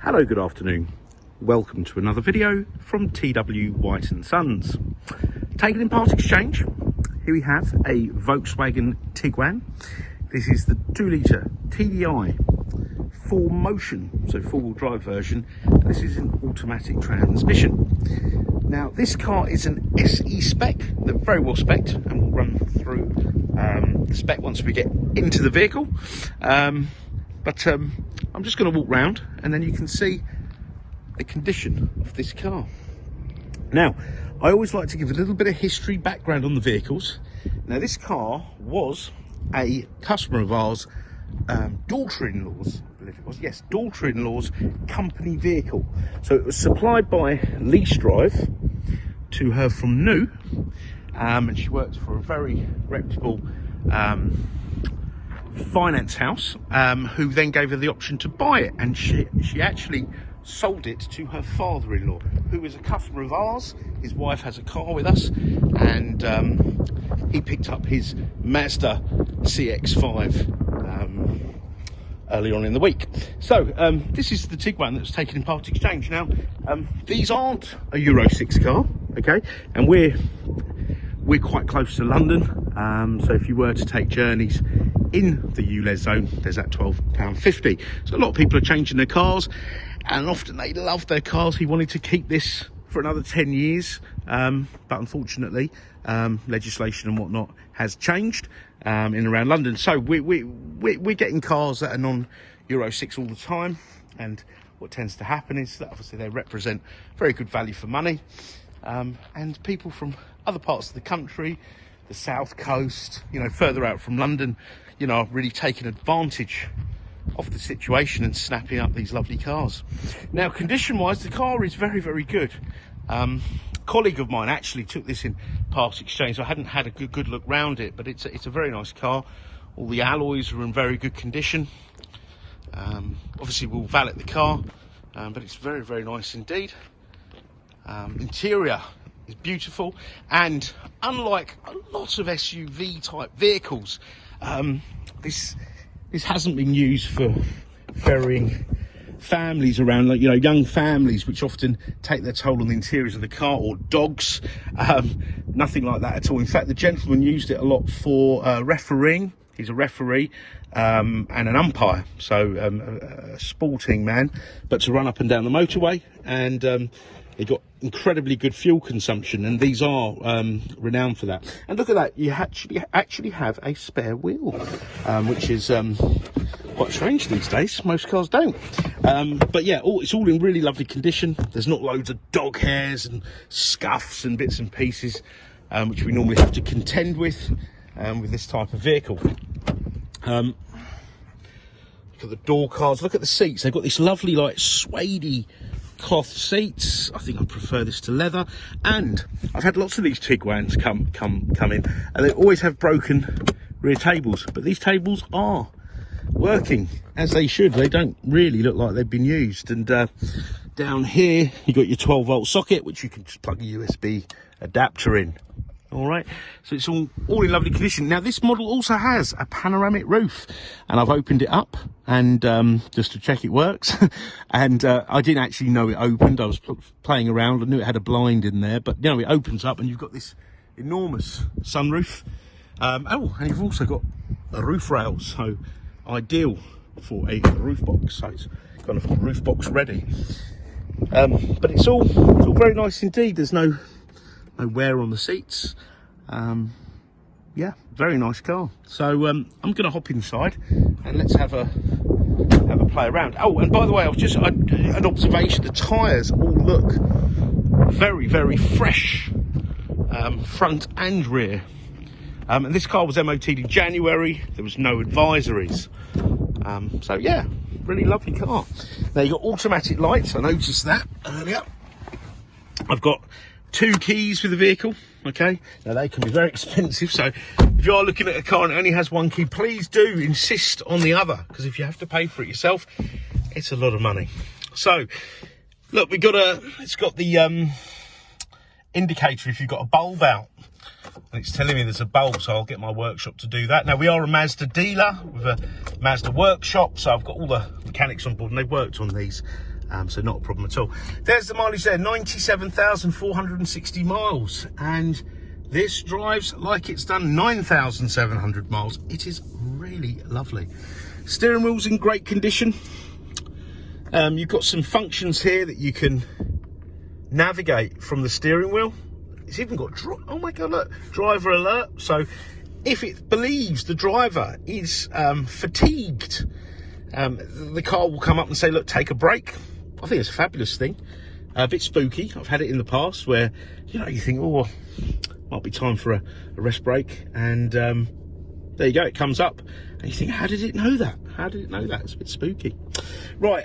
Hello, good afternoon. Welcome to another video from TW White & Sons. Taken in part exchange, here we have a Volkswagen Tiguan. This is the 2-litre TDI Bluemotion, so four-wheel drive version. This is an automatic transmission. Now, this car is an SE spec. They're very well spec'd, and we'll run through the spec once we get into the vehicle. I'm just going to walk round and then you can see the condition of this car. Now, I always like to give a little bit of history background on the vehicles. Now, this car was a customer of ours, daughter-in-law's, I believe it was, yes, daughter-in-law's company vehicle. So it was supplied by Lease Drive to her from New, and she worked for a very reputable finance house, who then gave her the option to buy it, and she actually sold it to her father-in-law, who is a customer of ours. His wife has a car with us, and he picked up his Mazda CX5 early on in the week. So this is the Tiguan that was taken in part exchange. Now, these aren't a Euro 6 car, okay, and we're quite close to London, so if you were to take journeys in the ULEZ zone, there's that £12.50. So a lot of people are changing their cars, and often they love their cars. He wanted to keep this for another 10 years, but unfortunately legislation and whatnot has changed in and around London. So we're getting cars that are non-Euro 6 all the time, and what tends to happen is that obviously they represent very good value for money, and people from other parts of the country, the south coast, you know, further out from London, you know, are really taking advantage of the situation and snapping up these lovely cars. Now, condition wise, the car is very, very good. A colleague of mine actually took this in part exchange. I hadn't had a good look round it, but it's a very nice car. All the alloys are in very good condition. Obviously we'll valet the car, but it's very, very nice indeed. Interior is beautiful, and unlike a lot of SUV type vehicles, this hasn't been used for ferrying families around, like, you know, young families, which often take their toll on the interiors of the car, or dogs. Nothing like that at all. In fact, the gentleman used it a lot for refereeing. He's a referee and an umpire, so a sporting man, but to run up and down the motorway, and they got incredibly good fuel consumption, and these are renowned for that. And look at that, you actually have a spare wheel, which is quite strange these days. Most cars don't. But yeah, it's all in really lovely condition. There's not loads of dog hairs and scuffs and bits and pieces, which we normally have to contend with this type of vehicle. Look at the door cards, look at the seats. They've got this lovely, like, suede cloth seats. I think I prefer this to leather. And I've had lots of these Tiguans come in, and they always have broken rear tables, but these tables are working as they should. They don't really look like they've been used. And down here you got your 12-volt socket, which you can just plug a USB adapter in. All right, so it's all in lovely condition. Now, this model also has a panoramic roof, and I've opened it up and just to check it works. And I didn't actually know it opened. I was playing around. I knew it had a blind in there, but you know, it opens up and you've got this enormous sunroof. And you've also got a roof rail, so ideal for a roof box. So it's kind of roof box ready. But it's all very nice indeed. There's no wear on the seats. Yeah, very nice car. So I'm gonna hop inside and let's have a play around. Oh, and by the way, an observation, the tyres all look very, very fresh, front and rear. And this car was MOT'd in January. There was no advisories. So yeah, really lovely car. Now, you've got automatic lights. I noticed that earlier. I've got 2 keys for the vehicle. Okay, now they can be very expensive, so if you are looking at a car and it only has 1 key, please do insist on the other, because if you have to pay for it yourself, it's a lot of money. So look, it's got the indicator if you've got a bulb out, and it's telling me there's a bulb, so I'll get my workshop to do that. Now, we are a Mazda dealer with a Mazda workshop, so I've got all the mechanics on board, and they've worked on these So not a problem at all. There's the mileage there, 97,460 miles. And this drives like it's done 9,700 miles. It is really lovely. Steering wheel's in great condition. You've got some functions here that you can navigate from the steering wheel. It's even got, oh my God, look, driver alert. So if it believes the driver is fatigued, the car will come up and say, look, take a break. I think it's a fabulous thing. A bit spooky. I've had it in the past where, you know, you think, oh, might be time for a rest break. And there you go, it comes up. And you think, how did it know that? How did it know that? It's a bit spooky. Right,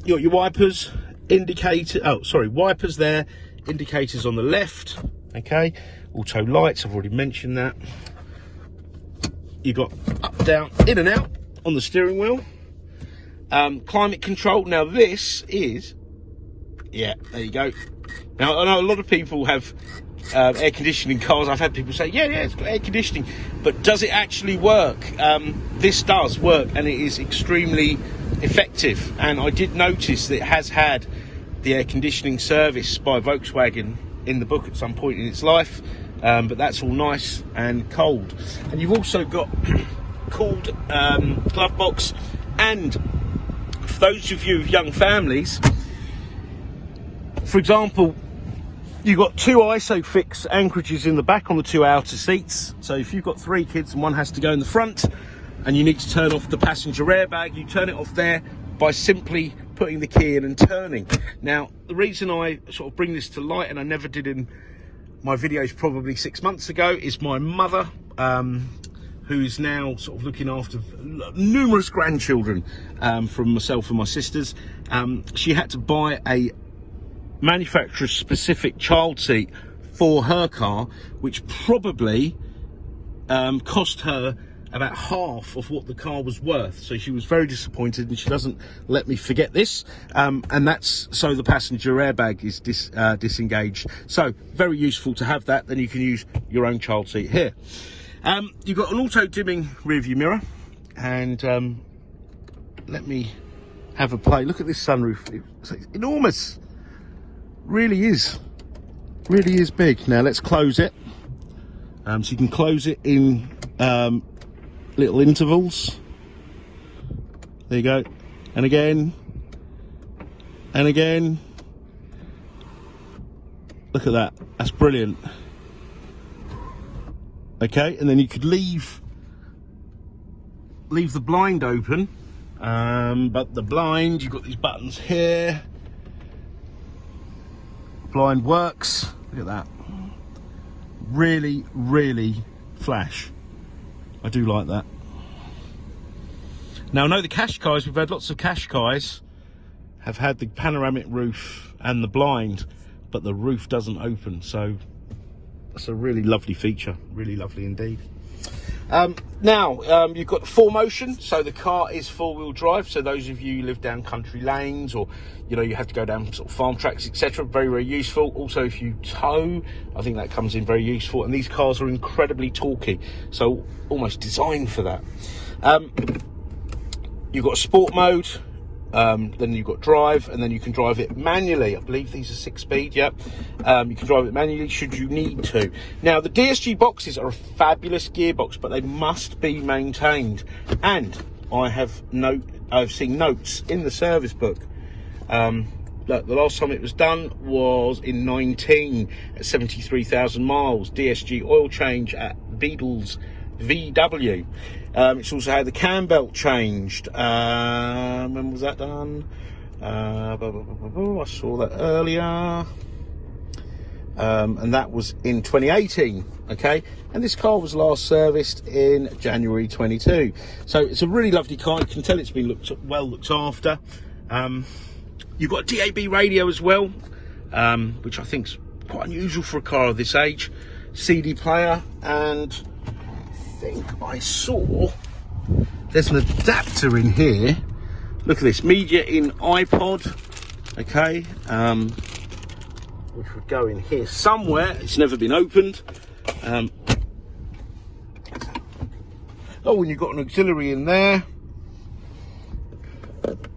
you got your wipers, wipers there, indicators on the left. Okay, auto lights, I've already mentioned that. You got up, down, in and out on the steering wheel. Climate control. Now this is, yeah, there you go. Now I know a lot of people have air conditioning cars. I've had people say, yeah, it's got air conditioning, but does it actually work? This does work, and it is extremely effective. And I did notice that it has had the air conditioning service by Volkswagen in the book at some point in its life, but that's all nice and cold. And you've also got cooled glove box. And for those of you with young families, for example, you've got two ISOFIX anchorages in the back on the two outer seats. So if you've got 3 kids and one has to go in the front and you need to turn off the passenger airbag, you turn it off there by simply putting the key in and turning. Now, the reason I sort of bring this to light, and I never did in my videos probably 6 months ago, is my mother, who's now sort of looking after numerous grandchildren from myself and my sisters. She had to buy a manufacturer specific child seat for her car, which probably cost her about half of what the car was worth. So she was very disappointed, and she doesn't let me forget this. And that's so the passenger airbag is disengaged. So very useful to have that. Then you can use your own child seat here. You've got an auto dimming rear view mirror, and let me have a play. Look at this sunroof. It's enormous. Really is big. Now let's close it. So you can close it in little intervals. There you go. And again. And again. Look at that. That's brilliant. Okay, and then you could leave the blind open. But the blind, you've got these buttons here. Blind works. Look at that. Really, really flash. I do like that. Now I know the Qashqais, we've had lots of Qashqais have had the panoramic roof and the blind, but the roof doesn't open, so that's a really lovely feature, really lovely indeed. Now you've got 4Motion, so the car is 4-wheel drive. So those of you who live down country lanes, or you know, you have to go down sort of farm tracks, etc., very, very useful. Also, if you tow, I think that comes in very useful. And these cars are incredibly torquey, so almost designed for that. You've got sport mode, then you've got drive, and then you can drive it manually. I believe these are 6-speed, yep. You can drive it manually should you need to. Now, the DSG boxes are a fabulous gearbox, but they must be maintained. And I've seen notes in the service book. Look, the last time it was done was in 19 at 73,000 miles. DSG oil change at Beadle's VW. It's also had the cam belt changed. When was that done? I saw that earlier. And that was in 2018. Okay, and this car was last serviced in January 22. So it's a really lovely car. You can tell it's been well looked after. You've got a DAB radio as well, which I think is quite unusual for a car of this age. CD player, and I think I saw there's an adapter in here. Look at this, media in iPod. Okay, which would go in here somewhere. It's never been opened. Oh, and you've got an auxiliary in there.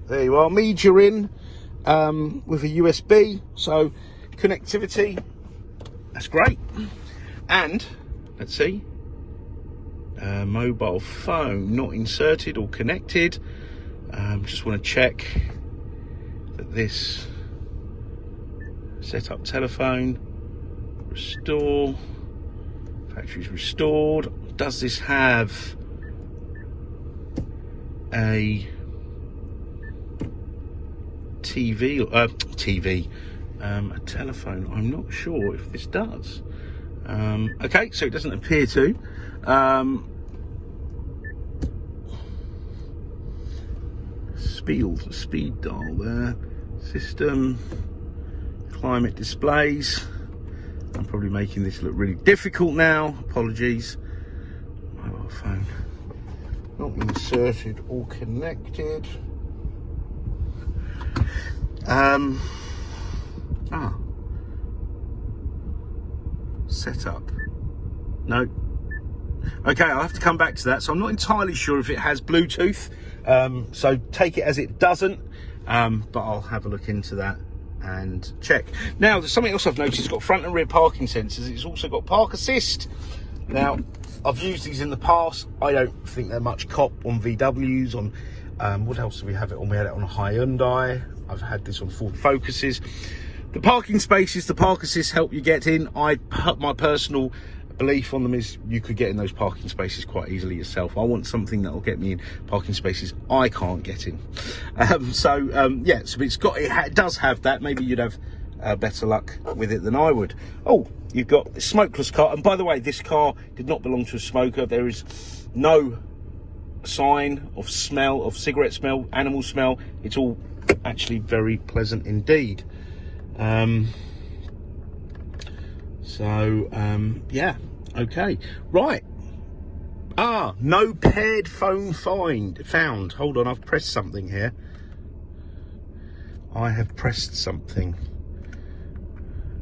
There you are, media in. with a USB, so connectivity, that's great. And let's see, mobile phone not inserted or connected. Just want to check that this set up telephone, restore, factory's restored. Does this have a TV, a telephone? I'm not sure if this does. Okay, so it doesn't appear to. Speed dial there. System, climate displays. I'm probably making this look really difficult now. Apologies. Mobile phone not inserted or connected. Setup. No. Okay, I'll have to come back to that. So I'm not entirely sure if it has Bluetooth. So take it as it doesn't. But I'll have a look into that and check. Now, there's something else I've noticed. It's got front and rear parking sensors. It's also got park assist. Now, I've used these in the past. I don't think they're much cop on VWs. On what else do we have it on? We had it on a Hyundai. I've had this on Ford Focuses. The parking spaces, the park assist help you get in. My personal belief on them is you could get in those parking spaces quite easily yourself. I want something that will get me in parking spaces I can't get in. Yeah, so it does have that. Maybe you'd have better luck with it than I would. Oh, you've got a smokeless car. And by the way, this car did not belong to a smoker. There is no sign of smell, of cigarette smell, animal smell. It's all actually very pleasant indeed. Yeah, okay, right. No paired phone found. Hold on, I've pressed something here. I have pressed something.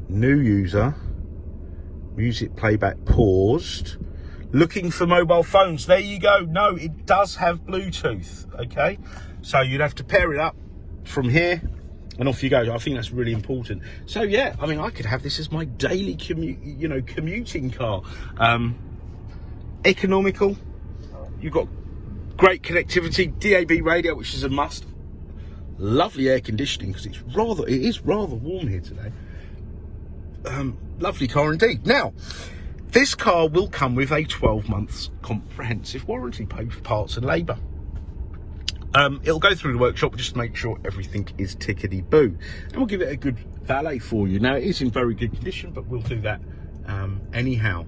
New user, music playback paused. Looking for mobile phones. There you go. No, it does have Bluetooth. Okay, so you'd have to pair it up from here and off you go. I think that's really important. So yeah, I mean, I could have this as my daily commuting car. Economical. You've got great connectivity, DAB radio, which is a must. Lovely air conditioning because it is rather warm here today. Lovely car indeed. Now, this car will come with a 12 months comprehensive warranty, paid for parts and labour. It'll go through the workshop just to make sure everything is tickety-boo. And we'll give it a good valet for you. Now, it is in very good condition, but we'll do that anyhow.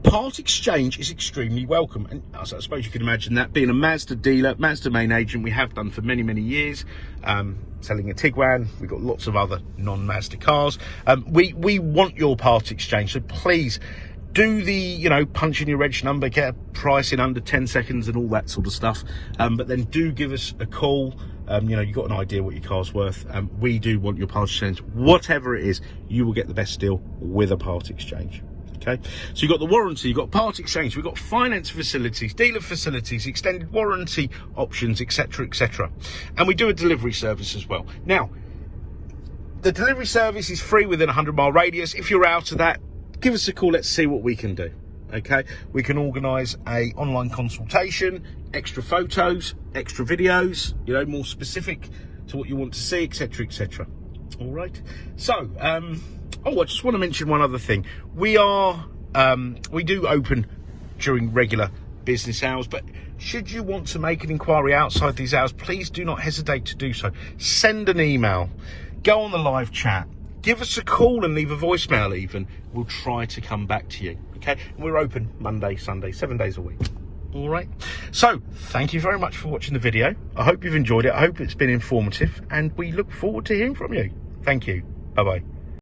Part exchange is extremely welcome. And I suppose you can imagine that. Being a Mazda dealer, Mazda main agent, we have done for many, many years. Selling a Tiguan. We've got lots of other non-Mazda cars. We want your part exchange, so please do the, punch in your reg number, get a price in under 10 seconds and all that sort of stuff. But then do give us a call. You've got an idea what your car's worth. We do want your part exchange. Whatever it is, you will get the best deal with a part exchange. Okay, so you've got the warranty, you've got part exchange, we've got finance facilities, dealer facilities, extended warranty options, etc., etc. And we do a delivery service as well. Now, the delivery service is free within a 100-mile radius. If you're out of that, give us a call. Let's see what we can do. Okay, we can organise a online consultation, extra photos, extra videos, more specific to what you want to see, etc., etc. All right. So, I just want to mention one other thing. We do open during regular business hours, but should you want to make an inquiry outside these hours, please do not hesitate to do so. Send an email, go on the live chat, give us a call and leave a voicemail even. We'll try to come back to you, okay? And we're open Monday, Sunday, 7 days a week. All right. So, thank you very much for watching the video. I hope you've enjoyed it. I hope it's been informative, and we look forward to hearing from you. Thank you. Bye-bye.